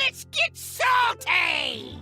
Let's get salty!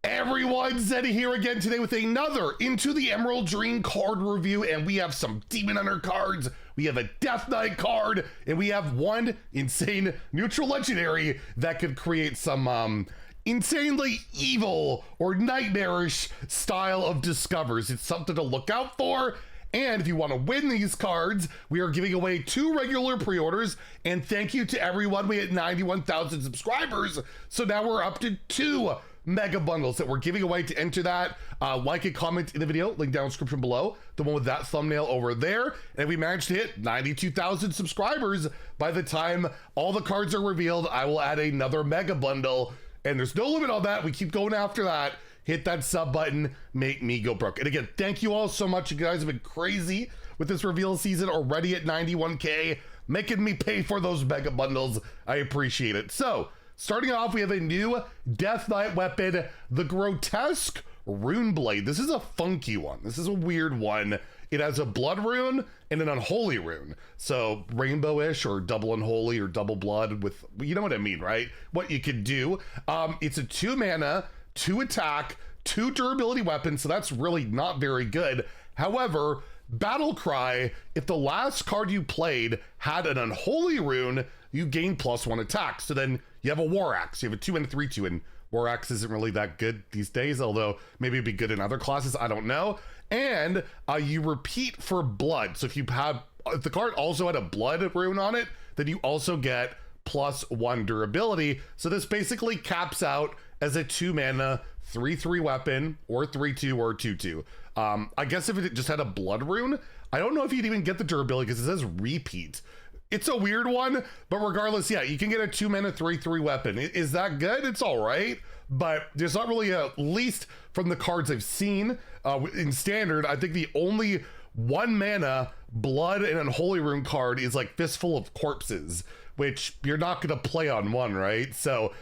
Everyone, Zeddy here again today with another Into the Emerald Dream card review, and we have some Demon Hunter cards, we have a Death Knight card, and we have one insane neutral legendary that could create some insanely evil or nightmarish style of discovers. It's something to look out for. And if you want to win these cards, we are giving away 2 regular pre-orders. And thank you to everyone. We hit 91,000 subscribers. So now we're up to 2 mega bundles that we're giving away. To enter that, like and comment in the video, link down in the description below, the one with that thumbnail over there. And we managed to hit 92,000 subscribers. By the time all the cards are revealed, I will add another mega bundle. And there's no limit on that. We keep going after that. Hit that sub button, make me go broke. And again, thank you all so much. You guys have been crazy with this reveal season, already at 91K, making me pay for those mega bundles. I appreciate it. So, starting off, we have a new Death Knight weapon, the Grotesque Rune Blade. This is a funky one. This is a weird one. It has a blood rune and an unholy rune. So rainbow-ish or double unholy or double blood with, you know what I mean, right? What you could do. It's a 2 mana, 2 attack, 2 durability weapon, so that's really not very good. However, Battle Cry, if the last card you played had an unholy rune, you gain +1 attack. So then you have a War Axe. You have a 2 and a 3/2, and War Axe isn't really that good these days, although maybe it'd be good in other classes, I don't know. And you repeat for blood. So if the card also had a blood rune on it, then you also get +1 durability. So this basically caps out as a 2 mana 3/3 weapon, or 3/2 or 2/2. I guess if it just had a blood rune, I don't know if you'd even get the durability because it says repeat. It's a weird one, but regardless, yeah, you can get a 2 mana 3/3 weapon. Is that good? It's all right, but there's not really at least from the cards I've seen in standard, I think the only 1 mana blood and unholy rune card is like Fistful of Corpses, which you're not going to play on 1, right? So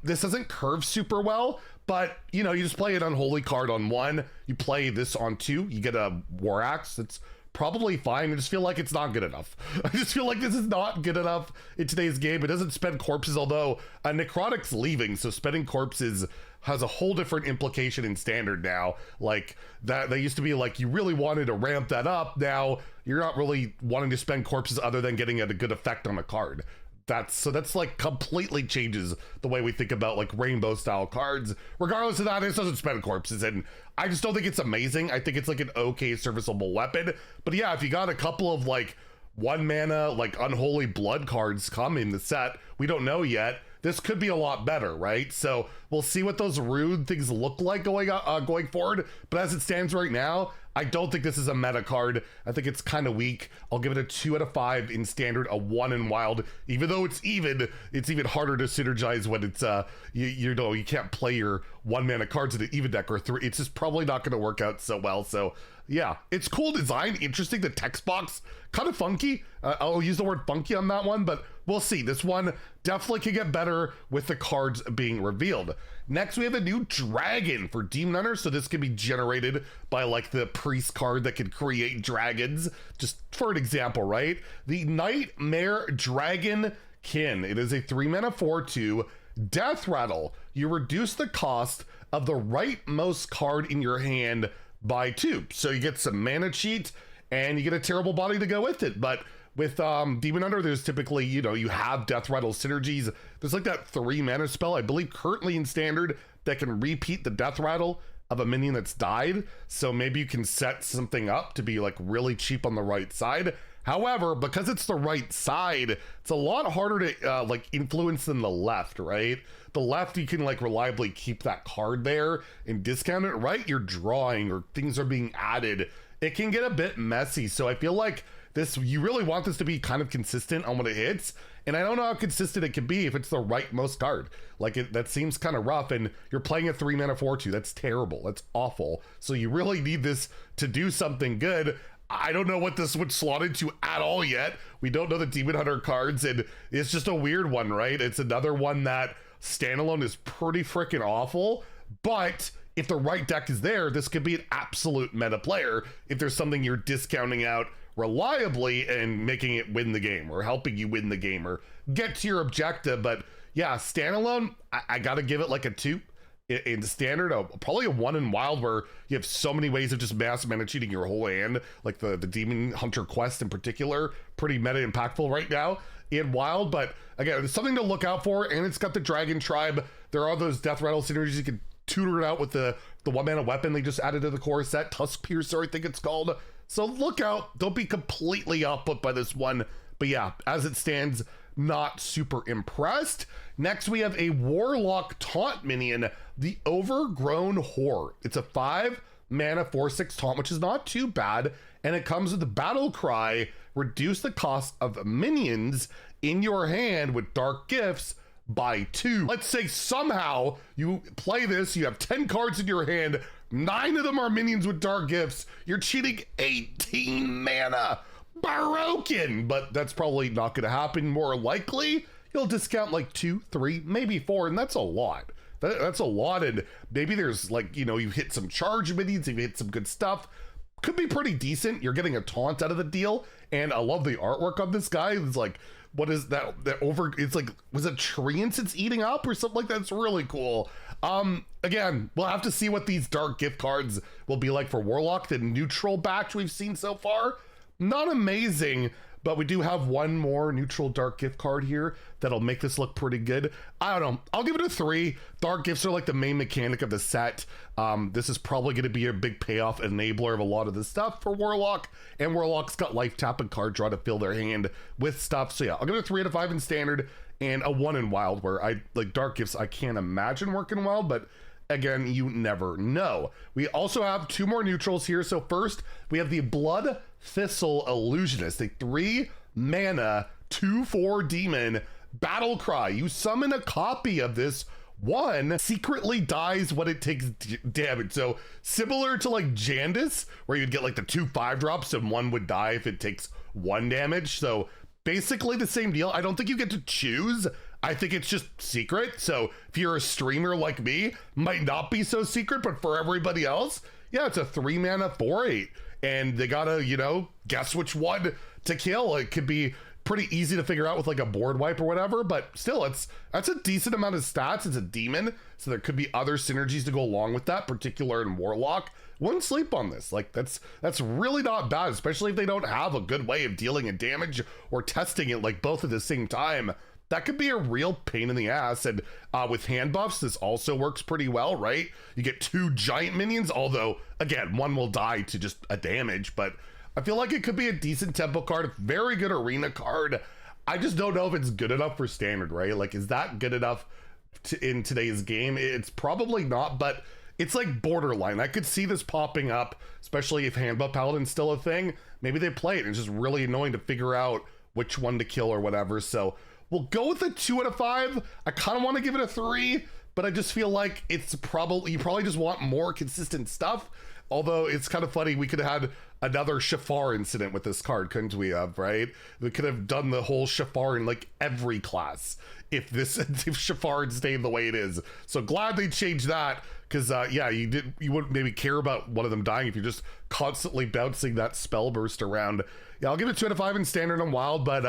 this doesn't curve super well, but you know, you just play an unholy card on 1, you play this on 2, you get a War Axe. It's probably fine. I just feel like it's not good enough. I just feel like this is not good enough in today's game. It doesn't spend corpses, although Necrotic's leaving, so spending corpses has a whole different implication in standard now. Like that, they used to be like you really wanted to ramp that up. Now you're not really wanting to spend corpses other than getting a good effect on a card. That's like completely changes the way we think about like rainbow style cards. Regardless of that, this doesn't spend corpses, and I just don't think it's amazing. I think it's like an okay serviceable weapon. But yeah, if you got a couple of like 1 mana like unholy blood cards come in the set, we don't know yet, this could be a lot better, right? So we'll see what those rune things look like going forward. But as it stands right now, I don't think this is a meta card. I think it's kind of weak. I'll give it a 2 out of 5 in standard, a 1 in wild. Even though it's even harder to synergize when it's you know, you can't play your 1 mana cards in an even deck or 3. It's just probably not going to work out so well. So yeah, it's cool design, interesting. The text box kind of funky. I'll use the word funky on that one, but we'll see. This one definitely can get better with the cards being revealed. Next, we have a new dragon for Demon Hunter. So this can be generated by like the priest card that can create dragons. Just for an example, right? The Nightmare Dragon Kin. It is a 3 mana 4/2 Death Rattle. You reduce the cost of the rightmost card in your hand by 2. So you get some mana cheat and you get a terrible body to go with it. But with Demon Hunter, there's typically, you know, you have Death Rattle synergies. There's like that 3 mana spell, I believe currently in standard, that can repeat the Death Rattle of a minion that's died. So maybe you can set something up to be like really cheap on the right side. However, because it's the right side, it's a lot harder to like influence than the left, right? The left, you can like reliably keep that card there and discount it, right? You're drawing or things are being added. It can get a bit messy. So I feel like this, you really want this to be kind of consistent on when it hits. And I don't know how consistent it can be if it's the rightmost card. Like that seems kind of rough, and you're playing a 3 mana 4/2. That's terrible. That's awful. So you really need this to do something good. I don't know what this would slot into at all yet. We don't know the Demon Hunter cards, and it's just a weird one, right? It's another one that standalone is pretty freaking awful, but if the right deck is there, this could be an absolute meta player if there's something you're discounting out reliably and making it win the game or helping you win the game or get to your objective. But yeah, standalone, I gotta give it like a 2. In standard, probably a 1 in wild, where you have so many ways of just mass mana cheating your whole hand, like the demon hunter quest in particular, pretty meta impactful right now in wild. But again, it's something to look out for, and it's got the dragon tribe. There are those death rattle synergies. You can tutor it out with the 1 mana weapon they just added to the core set, Tusk Piercer I think it's called. So look out, don't be completely output by this one. But yeah, as it stands, not super impressed. Next, we have a Warlock taunt minion, the Overgrown Whore. It's a 5 mana 4/6 taunt, which is not too bad, and it comes with the battle cry, reduce the cost of minions in your hand with dark gifts by 2. Let's say somehow you play this, you have 10 cards in your hand, 9 of them are minions with dark gifts, you're cheating 18 mana. Broken, but that's probably not going to happen. More likely, you'll discount like 2, 3, maybe 4, and that's a lot. That's a lot, and maybe there's like, you know, you hit some charge minions, you hit some good stuff. Could be pretty decent. You're getting a taunt out of the deal, and I love the artwork on this guy. It's like, what is that it's like, was it treants it's eating up or something like that? It's really cool. Again, we'll have to see what these dark gift cards will be like for Warlock. The neutral batch we've seen so far, not amazing, but we do have one more neutral dark gift card here that'll make this look pretty good. I don't know, I'll give it a 3. Dark gifts are like the main mechanic of the set. This is probably going to be a big payoff enabler of a lot of the stuff for Warlock, and Warlock's got life tap and card draw to fill their hand with stuff. So yeah, I'll give it a 3 out of 5 in standard and a 1 in wild, where I like dark gifts. I can't imagine working wild, but again, you never know. We also have 2 more neutrals here. So first, we have the Blood Thistle Illusionist, a 3 mana 2/4 demon battle cry. You summon a copy of this one, secretly dies when it takes damage. So similar to like Jandis, where you'd get like the 2 5-drops and one would die if it takes 1 damage. So basically the same deal. I don't think you get to choose. I think it's just secret. So if you're a streamer like me, might not be so secret, but for everybody else, yeah, it's a 3 mana 4/8. And they gotta, you know, guess which one to kill. It could be pretty easy to figure out with like a board wipe or whatever, but still, that's a decent amount of stats. It's a demon, so there could be other synergies to go along with that, particular in Warlock. Wouldn't sleep on this. Like that's really not bad, especially if they don't have a good way of dealing in damage or testing it like both at the same time. That could be a real pain in the ass. And with hand buffs, this also works pretty well, right? You get 2 giant minions, although again, one will die to just a damage, but I feel like it could be a decent tempo card, very good arena card. I just don't know if it's good enough for standard, right? Like, is that good enough in today's game? It's probably not, but it's like borderline. I could see this popping up, especially if hand buff paladin's still a thing. Maybe they play it and it's just really annoying to figure out which one to kill or whatever. So we'll go with a 2 out of 5. I kind of want to give it a 3, but I just feel like you probably just want more consistent stuff. Although it's kind of funny, we could have had another Shafar incident with this card, couldn't we have, right? We could have done the whole Shafar in like every class if Shafar had stayed the way it is. So glad they changed that, because yeah, you wouldn't maybe care about one of them dying if you're just constantly bouncing that spell burst around. Yeah, I'll give it 2 out of 5 in standard and wild, but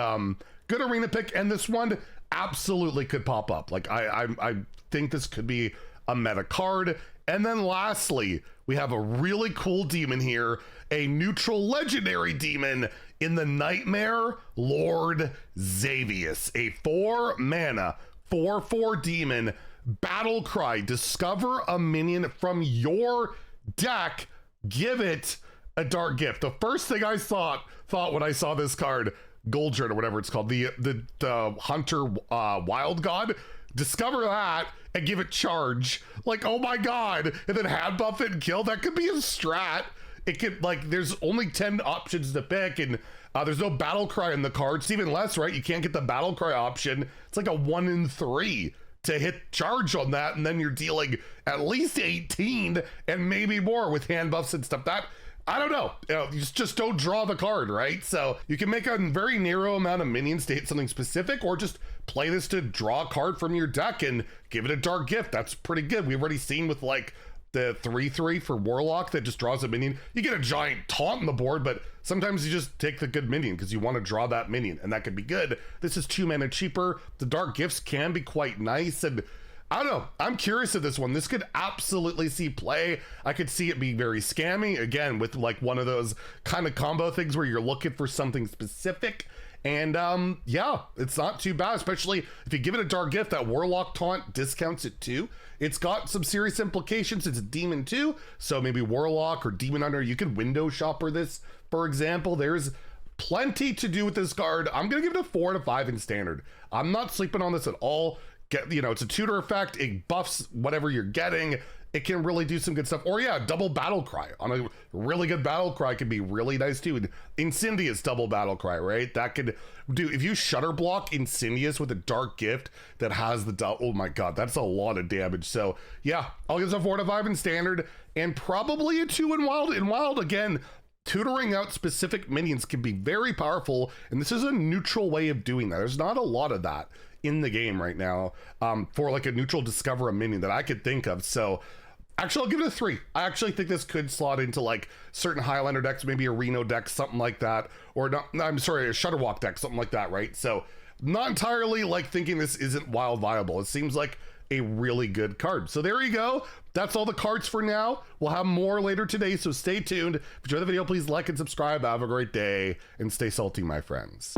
good arena pick, and this one absolutely could pop up. Like I think this could be a meta card. And then lastly, we have a really cool demon here, a neutral legendary demon in the Nightmare Lord Xavius, a 4 mana 4/4 demon battle cry. Discover a minion from your deck, give it a dark gift. The first thing I thought when I saw this card, Goldred or whatever it's called, the Hunter Wild God, discover that and give it charge. Like, oh my god, and then hand buff it and kill. That could be a strat. It could, like, there's only 10 options to pick, and there's no battle cry in the cards. It's even less, right? You can't get the battle cry option. It's like a 1 in 3 to hit charge on that, and then you're dealing at least 18 and maybe more with hand buffs and stuff. That, I don't know, you just don't draw the card, right? So you can make a very narrow amount of minions to hit something specific, or just play this to draw a card from your deck and give it a dark gift. That's pretty good. We've already seen with like the 3/3 for Warlock that just draws a minion. You get a giant taunt on the board, but sometimes you just take the good minion because you want to draw that minion, and that could be good. This is 2 mana cheaper. The Dark Gifts can be quite nice, and I don't know. I'm curious of this one. This could absolutely see play. I could see it being very scammy, again, with like one of those kind of combo things where you're looking for something specific. And yeah, it's not too bad, especially if you give it a Dark Gift. That Warlock taunt discounts it too. It's got some serious implications. It's a demon too, so maybe Warlock or Demon Hunter, you could window shopper this, for example. There's plenty to do with this card. I'm gonna give it a 4 out of 5 in standard. I'm not sleeping on this at all. It's a tutor effect. It buffs whatever you're getting. It can really do some good stuff. Or yeah, double battle cry on a really good battle cry could be really nice too. Incendious double battle cry, right? That could do, if you shutter block Incendious with a Dark Gift that has the oh my god, that's a lot of damage. So yeah, I'll give this a 4 out of 5 in standard, and probably a 2 in wild. In wild, again, tutoring out specific minions can be very powerful, and this is a neutral way of doing that. There's not a lot of that in the game right now for like a neutral discover a minion that I could think of. So actually, I'll give it a 3. I actually think this could slot into like certain Highlander decks, maybe a Reno deck, something like that, or not, I'm sorry, a Shutterwalk deck, something like that, right? So not entirely like thinking this isn't wild viable. It seems like a really good card. So there you go. That's all the cards for now. We'll have more later today, so stay tuned. If you enjoyed the video, please like and subscribe. Have a great day, and stay salty, my friends.